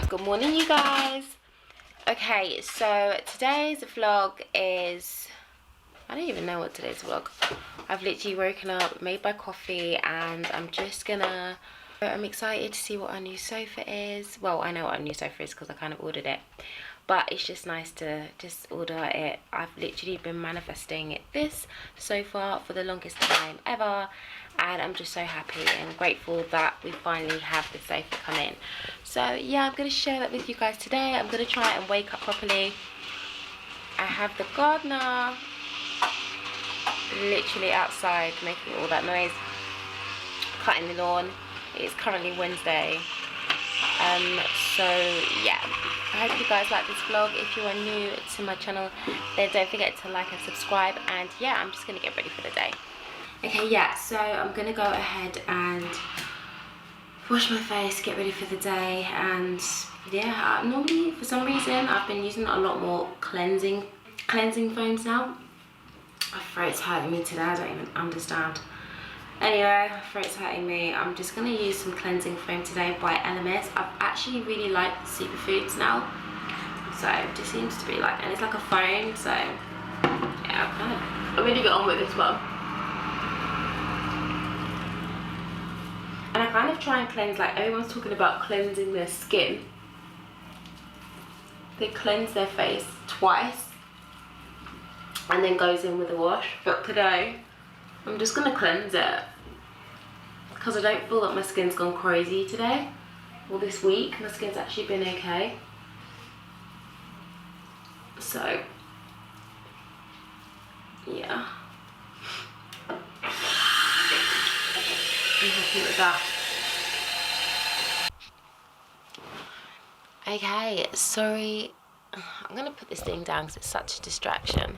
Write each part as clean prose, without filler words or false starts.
Good morning, you guys. Okay, so today's vlog is, I don't even know what today's vlog. I've literally woken up, made my coffee, and I'm excited to see what our new sofa is. Well, I know what our new sofa is because I kind of ordered it, but it's just nice to just order it. I've literally been manifesting this sofa for the longest time ever, and I'm just so happy and grateful that we finally have the sofa come in. So yeah, I'm going to share that with you guys today. I'm going to try and wake up properly. I have the gardener literally outside making all that noise, cutting the lawn. It's currently Wednesday. So yeah, I hope you guys like this vlog. If you are new to my channel, then don't forget to like and subscribe. And yeah, I'm just going to get ready for the day. Okay, yeah, so I'm going to go ahead and wash my face, get ready for the day. And yeah, normally for some reason I've been using a lot more cleansing foams now. My throat's hurting me today, I don't even understand. Anyway, my throat's hurting me. I'm just going to use some cleansing foam today by LMS. I've actually really liked the superfoods now, so it just seems to be like, and it's like a foam, so yeah, I really got on with this one. And I kind of try and cleanse, like everyone's talking about cleansing their skin. They cleanse their face twice and then goes in with a wash. But today, I'm just gonna cleanse it because I don't feel that my skin's gone crazy today. Well, this week, my skin's actually been okay. So, yeah. I'm happy with that. Okay, sorry. I'm gonna put this thing down because it's such a distraction.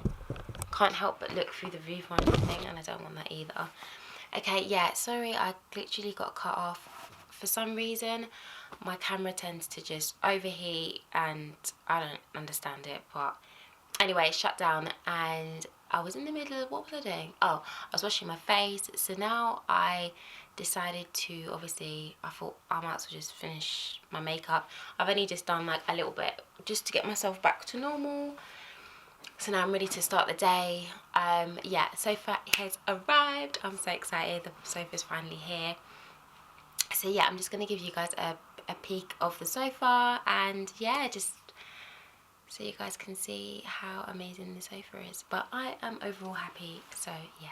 Can't help but look through the viewfinder thing, and I don't want that either. Okay, yeah, sorry, I literally got cut off. For some reason, my camera tends to just overheat, and I don't understand it, but anyway, it shut down, and I was in the middle of, what was I doing? Oh, I was washing my face. So now I decided to, obviously, I thought I might as well just finish my makeup. I've only just done like a little bit just to get myself back to normal. So now I'm ready to start the day. Yeah, sofa has arrived. I'm so excited. The sofa's finally here. So yeah, I'm just going to give you guys a peek of the sofa, and yeah, just so you guys can see how amazing the sofa is. But I am overall happy, so yeah.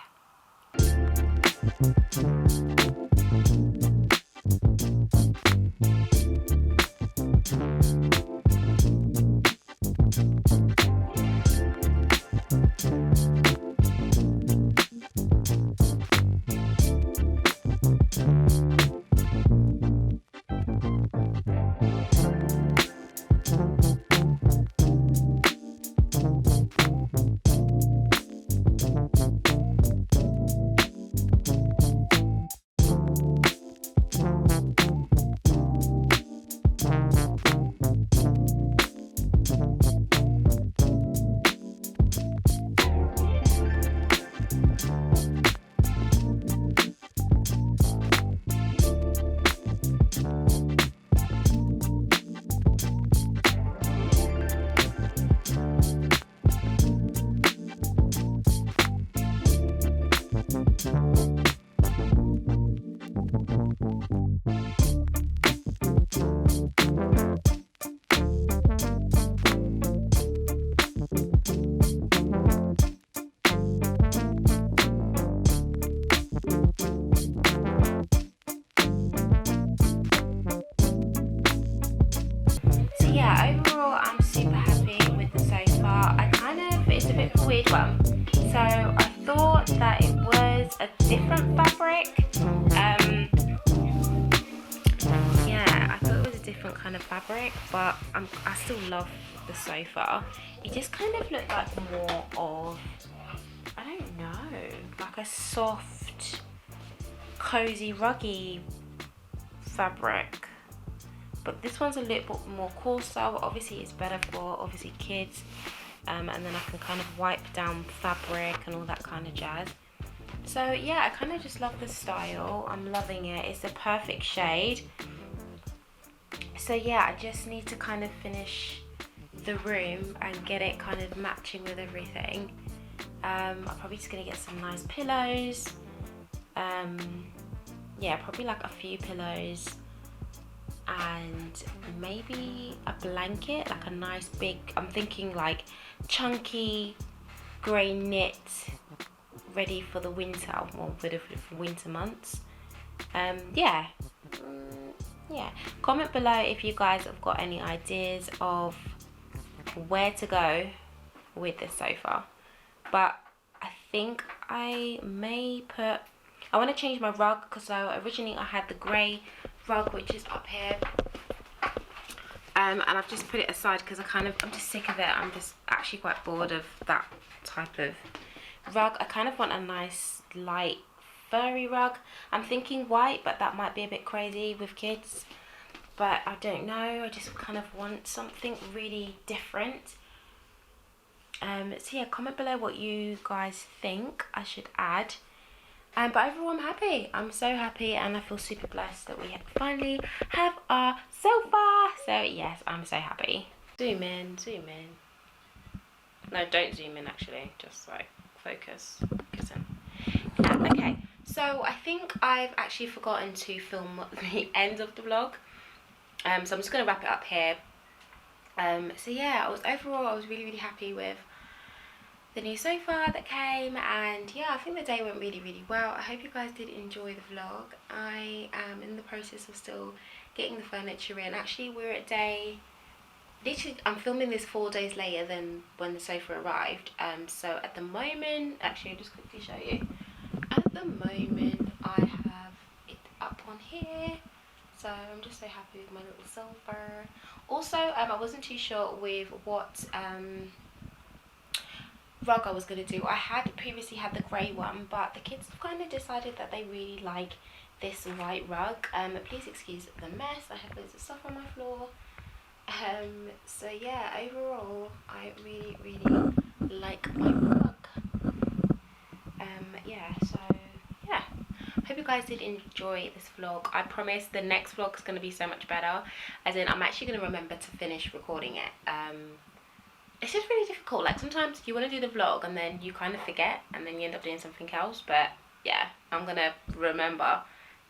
yeah, overall I'm super happy with the sofa. It's a bit of a weird one. So I thought that it was a different fabric. Yeah, I thought it was a different kind of fabric, but I still love the sofa. It just kind of looked like more of, I don't know, like a soft, cozy, ruggy fabric. But this one's a little bit more coarser, but obviously it's better for obviously kids. And then I can kind of wipe down fabric and all that kind of jazz. So yeah, I kind of just love the style. I'm loving it. It's a perfect shade. So yeah, I just need to kind of finish the room and get it kind of matching with everything. I'm probably just gonna get some nice pillows. Yeah, probably like a few pillows and maybe a blanket, like a nice big, I'm thinking like chunky grey knit, ready for the winter, or for the winter months. Yeah. Yeah, comment below if you guys have got any ideas of where to go with this sofa. But I think I may put, I want to change my rug, because so originally I had the grey rug which is up here, and I've just put it aside because I'm just sick of it. I'm just actually quite bored of that type of rug. I kind of want a nice light furry rug. I'm thinking white, but that might be a bit crazy with kids, but I don't know. I just kind of want something really different. So yeah, comment below what you guys think I should add. But overall I'm happy. I'm so happy, and I feel super blessed that we finally have our sofa. So yes, I'm so happy. Zoom in, zoom in. No, don't zoom in actually, just like focus. Okay, so I think I've actually forgotten to film the end of the vlog. So I'm just gonna wrap it up here. So yeah, overall I was really happy with the new sofa that came, and yeah, I think the day went really well. I hope you guys did enjoy the vlog. I am in the process of still getting the furniture in. Actually, we're at day, literally I'm filming this 4 days later than when the sofa arrived. So at the moment, actually I'll just quickly show you. At the moment I have it up on here, so I'm just so happy with my little sofa. Also, I wasn't too sure with what rug I was going to do. I had previously had the grey one, but the kids have kind of decided that they really like this white rug. Please excuse the mess, I have loads of stuff on my floor. So yeah, overall I really like my rug. Yeah, so yeah, hope you guys did enjoy this vlog. I promise the next vlog is going to be so much better, as in I'm actually going to remember to finish recording it. It's just really difficult. Like sometimes you want to do the vlog and then you kind of forget and then you end up doing something else. But yeah, I'm gonna remember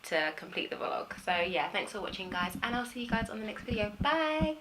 to complete the vlog. So yeah, thanks for watching guys, and I'll see you guys on the next video. Bye.